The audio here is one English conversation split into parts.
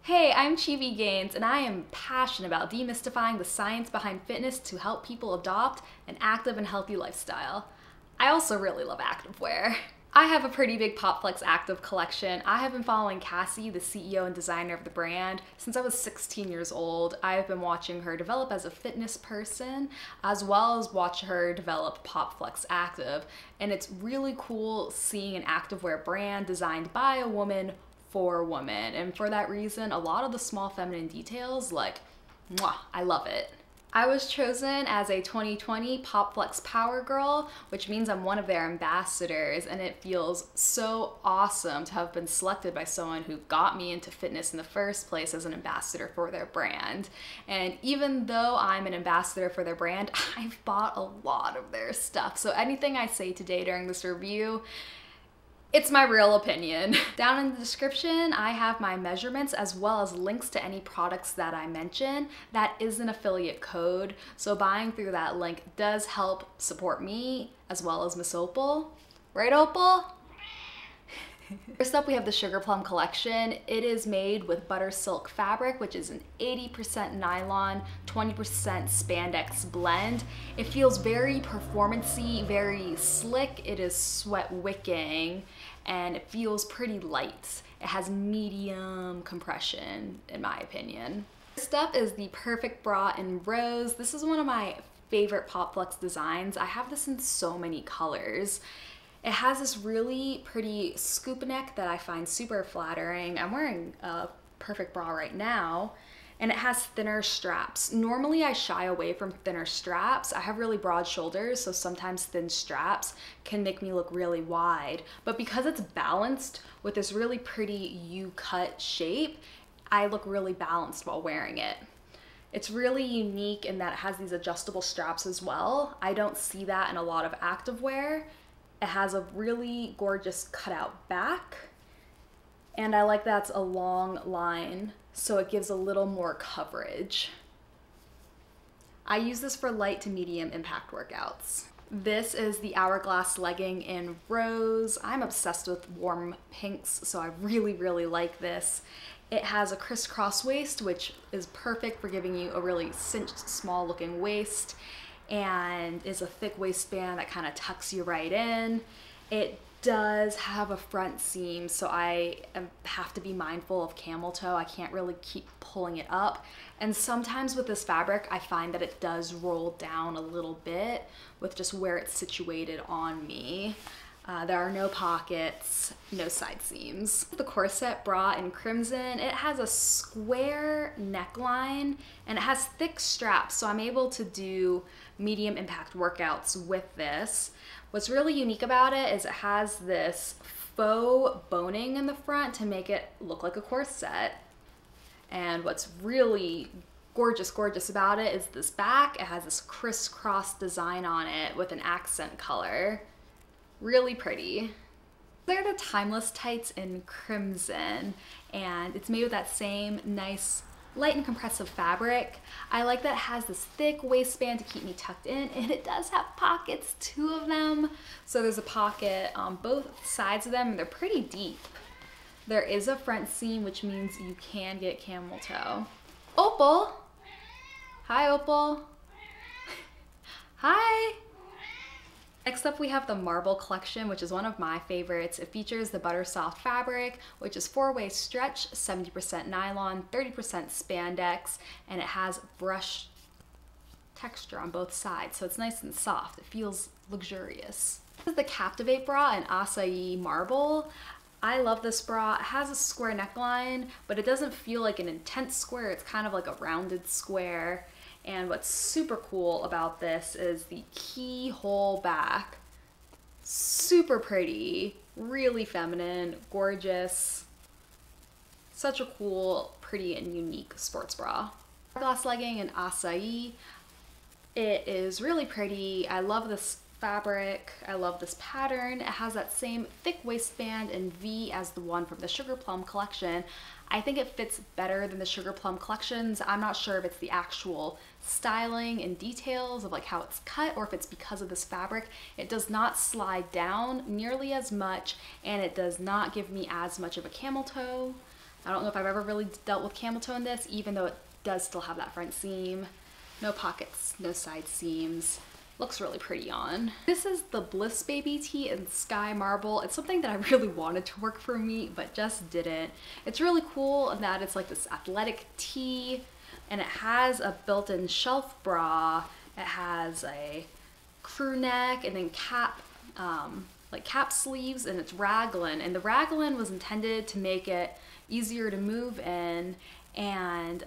Hey, I'm Chibi Gaines, and I am passionate about demystifying the science behind fitness to help people adopt an active and healthy lifestyle. I also really love activewear. I have a pretty big Popflex active collection. I have been following Cassie, the CEO and designer of the brand, since I was 16 years old. I have been watching her develop as a fitness person, as well as watch her develop Popflex Active. And it's really cool seeing an activewear brand designed by a woman for women, and for that reason a lot of the small feminine details, like, mwah, I love it. I was chosen as a 2020 Popflex Power Girl, which means I'm one of their ambassadors, and it feels so awesome to have been selected by someone who got me into fitness in the first place as an ambassador for their brand. And even though I'm an ambassador for their brand, I've bought a lot of their stuff, so anything I say today during this review, it's my real opinion. Down in the description, I have my measurements as well as links to any products that I mention. That is an affiliate code, so buying through that link does help support me as well as Miss Opal. Right, Opal? First up, we have the Sugar Plum Collection. It is made with butter silk fabric, which is an 80% nylon, 20% spandex blend. It feels very performance-y, very slick. It is sweat wicking, and it feels pretty light. It has medium compression, in my opinion. Next up is the Perfect Bra in Rose. This is one of my favorite Popflex designs. I have this in so many colors. It has this really pretty scoop neck that I find super flattering. I'm wearing a Perfect Bra right now, and it has thinner straps. Normally I shy away from thinner straps. I have really broad shoulders, so sometimes thin straps can make me look really wide. But because it's balanced with this really pretty U-cut shape, I look really balanced while wearing it. It's really unique in that it has these adjustable straps as well. I don't see that in a lot of activewear. It has a really gorgeous cutout back, and I like that it's a long line, so it gives a little more coverage. I use this for light to medium impact workouts. This is the Hourglass legging in Rose. I'm obsessed with warm pinks, so I really like this. It has a crisscross waist, which is perfect for giving you a really cinched, small looking waist, and is a thick waistband that kind of tucks you right in. It does have a front seam, so I have to be mindful of camel toe. I can't really keep pulling it up, and sometimes with this fabric I find that it does roll down a little bit with just where it's situated on me. There are no pockets, no side seams. The Corset Bra in Crimson, it has a square neckline and it has thick straps, so I'm able to do medium impact workouts with this. What's really unique about it is it has this faux boning in the front to make it look like a corset. And what's really gorgeous about it is this back. It has this crisscross design on it with an accent color. Really pretty. They're the Timeless tights in Crimson, and it's made with that same nice light and compressive fabric. I like that it has this thick waistband to keep me tucked in, and it does have pockets, 2 of them. So there's a pocket on both sides of them, and they're pretty deep. There is a front seam, which means you can get camel toe. Opal! Hi, Opal. Hi! Next up, we have the Marble Collection, which is one of my favorites. It features the butter soft fabric, which is 4-way stretch, 70% nylon, 30% spandex, and it has brush texture on both sides, so it's nice and soft. It feels luxurious. This is the Captivate Bra in Acai Marble. I love this bra. It has a square neckline, but it doesn't feel like an intense square. It's kind of like a rounded square. And what's super cool about this is the keyhole back. Super pretty, really feminine, gorgeous. Such a cool, pretty, and unique sports bra. Hourglass legging in Acai. It is really pretty. I love this fabric. I love this pattern. It has that same thick waistband and V as the one from the Sugar Plum collection. I think it fits better than the Sugar Plum collections. I'm not sure if it's the actual styling and details of like how it's cut or if it's because of this fabric. It does not slide down nearly as much, and it does not give me as much of a camel toe I don't know if I've ever really dealt with camel toe in this, even though it does still have that front seam. No pockets, no side seams. Looks really pretty on. This is the Bliss baby tee in Sky Marble. It's something that I really wanted to work for me, but just didn't. It's really cool in that it's like this athletic tee, and it has a built-in shelf bra. It has a crew neck and then cap, like cap sleeves, and it's raglan. And the raglan was intended to make it easier to move in, and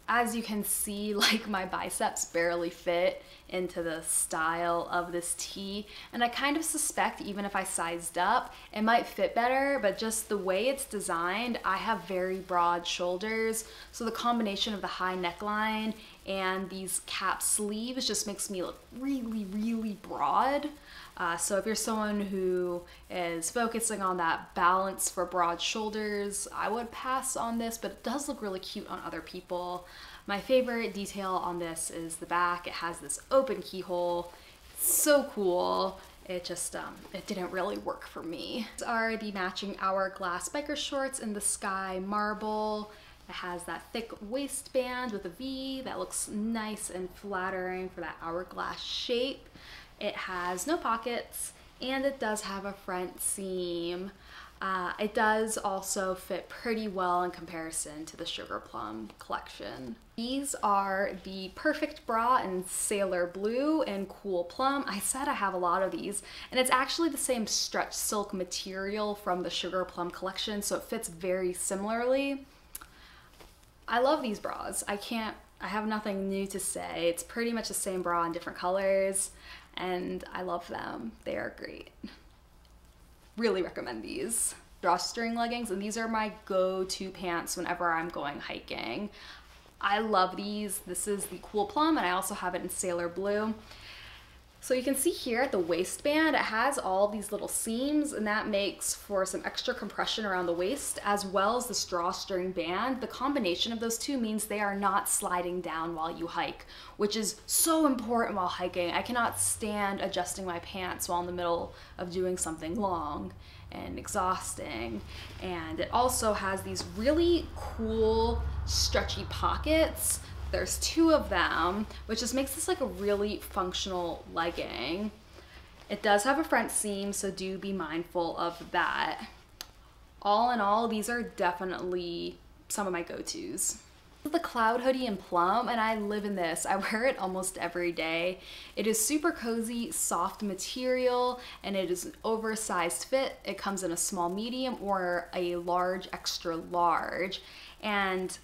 as you can see, like my biceps barely fit into the style of this tee, and I kind of suspect even if I sized up, it might fit better, but just the way it's designed, I have very broad shoulders, so the combination of the high neckline and these cap sleeves just makes me look really, really broad. So if you're someone who is focusing on that balance for broad shoulders, I would pass on this, but it does look really cute on other people. My favorite detail on this is the back. It has this open keyhole. It's so cool. It just, it didn't really work for me. These are the matching Hourglass biker shorts in the Sky Marble. It has that thick waistband with a V that looks nice and flattering for that hourglass shape. It has no pockets, and it does have a front seam. It does also fit pretty well in comparison to the Sugar Plum collection. These are the Perfect Bra in Sailor Blue and Cool Plum. I said I have a lot of these, and it's actually the same stretch silk material from the Sugar Plum collection, so it fits very similarly. I love these bras. I have nothing new to say. It's pretty much the same bra in different colors, and I love them. They are great. Really recommend these. Drawstring leggings, and these are my go-to pants whenever I'm going hiking. I love these. This is the Cool Plum, and I also have it in Sailor Blue. So you can see here at the waistband, it has all these little seams, and that makes for some extra compression around the waist, as well as this drawstring band. The combination of those two means they are not sliding down while you hike, which is so important while hiking. I cannot stand adjusting my pants while in the middle of doing something long and exhausting. And it also has these really cool stretchy pockets. There's two of them, which just makes this like a really functional legging. It does have a front seam, so do be mindful of that. All in all, these are definitely some of my go-tos. The Cloud Hoodie in Plum, and I live in this. I wear it almost every day. It is super cozy, soft material, and it is an oversized fit. It comes in a small medium or a large extra large. And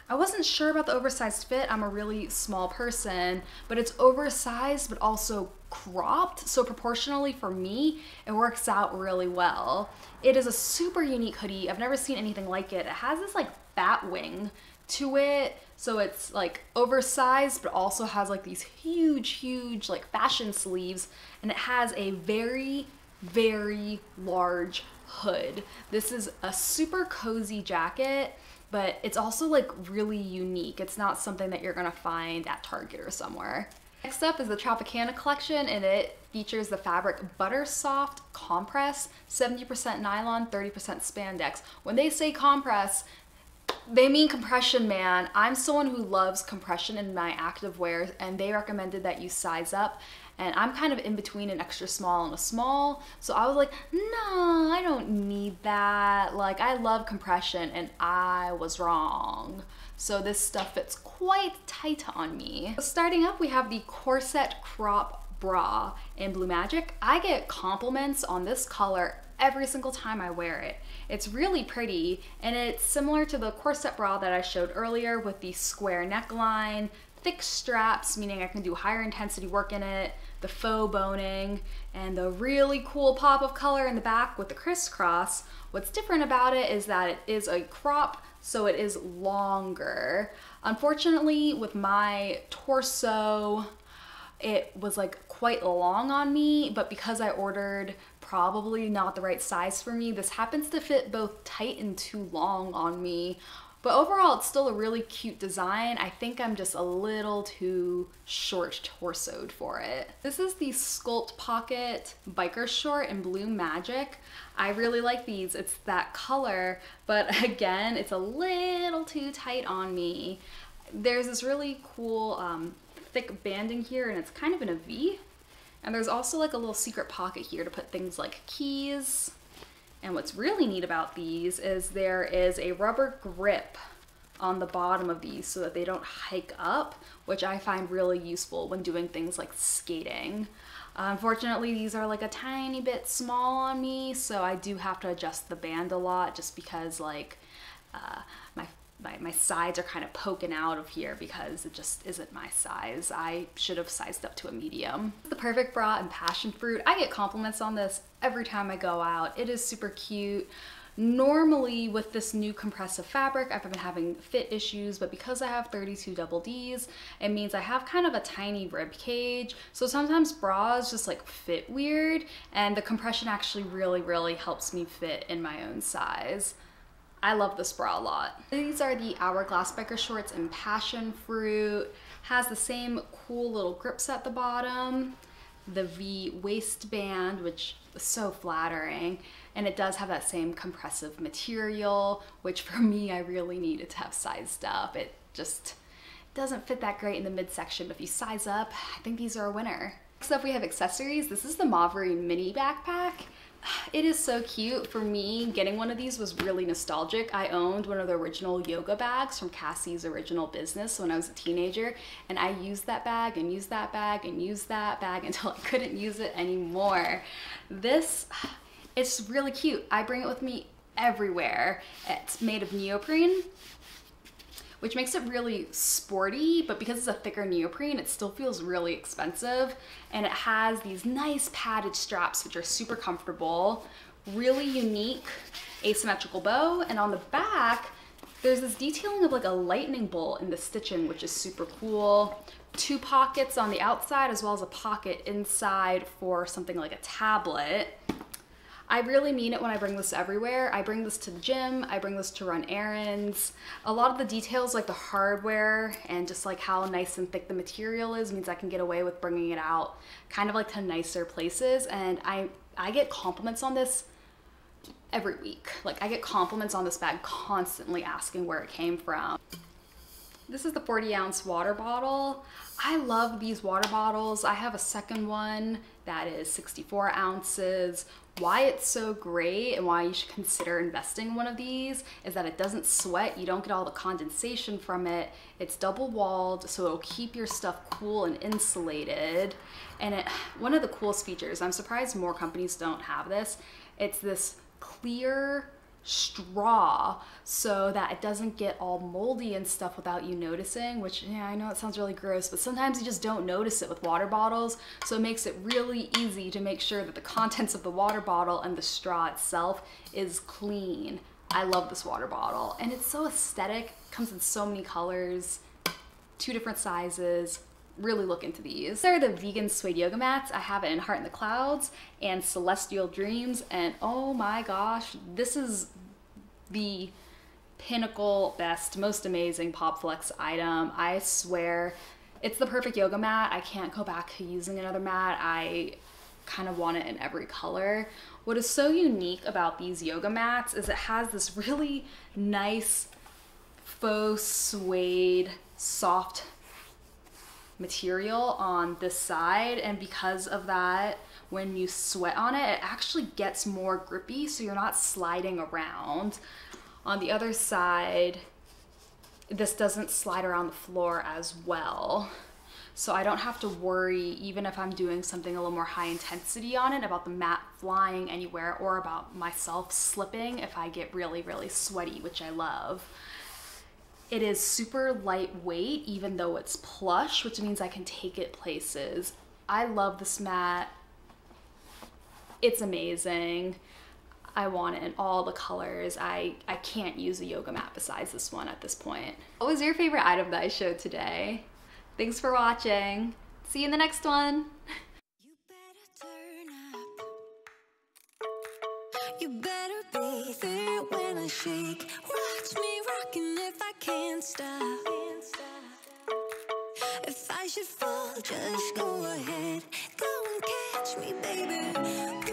I wasn't sure about the oversized fit. I'm a really small person, but it's oversized but also cropped, so proportionally for me, it works out really well. It is a super unique hoodie. I've never seen anything like it. It has this like bat wing to it, so it's like oversized but also has like these huge like fashion sleeves, and it has a very large hood. This is a super cozy jacket, but it's also like really unique. It's not something that you're gonna find at Target or somewhere. Next up is the Tropicana Collection, and it features the fabric Butter Soft Compress, 70% nylon, 30% spandex. When they say compress, they mean compression, man. I'm someone who loves compression in my activewear, and they recommended that you size up, and I'm kind of in between an extra small and a small, so I was like, no, I don't need that. Like, I love compression, and I was wrong. So this stuff fits quite tight on me. Starting up, we have the Corset Bra in Blue Magic. I get compliments on this color every single time I wear it. It's really pretty, and it's similar to the corset bra that I showed earlier with the square neckline, thick straps, meaning I can do higher intensity work in it, the faux boning, and the really cool pop of color in the back with the crisscross. What's different about it is that it is a crop, so it is longer. Unfortunately, with my torso, it was like quite long on me, but because I ordered probably not the right size for me, this happens to fit both tight and too long on me. But overall, it's still a really cute design. I think I'm just a little too short torsoed for it. This is the Sculpt Pocket Biker Short in Blue Magic. I really like these. It's that color, but again, it's a little too tight on me. There's this really cool thick banding here, and it's kind of in a V. And there's also like a little secret pocket here to put things like keys. And what's really neat about these is there is a rubber grip on the bottom of these so that they don't hike up, which I find really useful when doing things like skating. Unfortunately, these are like a tiny bit small on me, so I do have to adjust the band a lot just because like my sides are kind of poking out of here because it just isn't my size. I should have sized up to a medium. The perfect bra in passion fruit. I get compliments on this every time I go out. It is super cute. Normally with this new compressive fabric, I've been having fit issues, but because I have 32 double Ds, it means I have kind of a tiny rib cage. So sometimes bras just like fit weird, and the compression actually really helps me fit in my own size. I love this bra a lot. These are the Hourglass biker shorts in passion fruit. Has the same cool little grips at the bottom, the V waistband, which is so flattering, and it does have that same compressive material, which for me, I really needed to have sized up. It just doesn't fit that great in the midsection, but if you size up, I think these are a winner. Next up, we have accessories. This is the Mauvery mini backpack. It is so cute. For me, getting one of these was really nostalgic. I owned one of the original yoga bags from Cassie's Original Business when I was a teenager, and I used that bag and used that bag and used that bag until I couldn't use it anymore. This, it's really cute. I bring it with me everywhere. It's made of neoprene, which makes it really sporty, but because it's a thicker neoprene, it still feels really expensive. And it has these nice padded straps, which are super comfortable, really unique asymmetrical bow. And on the back, there's this detailing of like a lightning bolt in the stitching, which is super cool. 2 pockets on the outside, as well as a pocket inside for something like a tablet. I really mean it when I bring this everywhere. I bring this to the gym, I bring this to run errands. A lot of the details like the hardware and just like how nice and thick the material is means I can get away with bringing it out kind of like to nicer places. And I get compliments on this every week. Like I get compliments on this bag constantly asking where it came from. This is the 40-ounce water bottle. I love these water bottles. I have a second one that is 64 ounces. Why it's so great and why you should consider investing in one of these is that it doesn't sweat. You don't get all the condensation from it. It's double walled, so it'll keep your stuff cool and insulated. And one of the coolest features, I'm surprised more companies don't have this, it's this clear straw so that it doesn't get all moldy and stuff without you noticing, which, yeah, I know it sounds really gross, but sometimes you just don't notice it with water bottles. So it makes it really easy to make sure that the contents of the water bottle and the straw itself is clean. I love this water bottle, and it's so aesthetic. It comes in so many colors, 2 different sizes. Really look into these. These are the vegan suede yoga mats. I have it in Heart in the Clouds and Celestial Dreams, and oh my gosh, this is the pinnacle, best, most amazing Popflex item. I swear, it's the perfect yoga mat. I can't go back to using another mat. I kind of want it in every color. What is so unique about these yoga mats is it has this really nice faux suede soft material on this side, and because of that, when you sweat on it, it actually gets more grippy, so you're not sliding around. On the other side, this doesn't slide around the floor as well, so I don't have to worry, even if I'm doing something a little more high intensity on it, about the mat flying anywhere or about myself slipping if I get really sweaty, which I love. It is super lightweight, even though it's plush, which means I can take it places. I love this mat. It's amazing. I want it in all the colors. I can't use a yoga mat besides this one at this point. What was your favorite item that I showed today? Thanks for watching. See you in the next one. You better turn up. You better be there when I shake. Watch me rocking if I can't stop. If I should fall, just go ahead. Go and catch me, baby.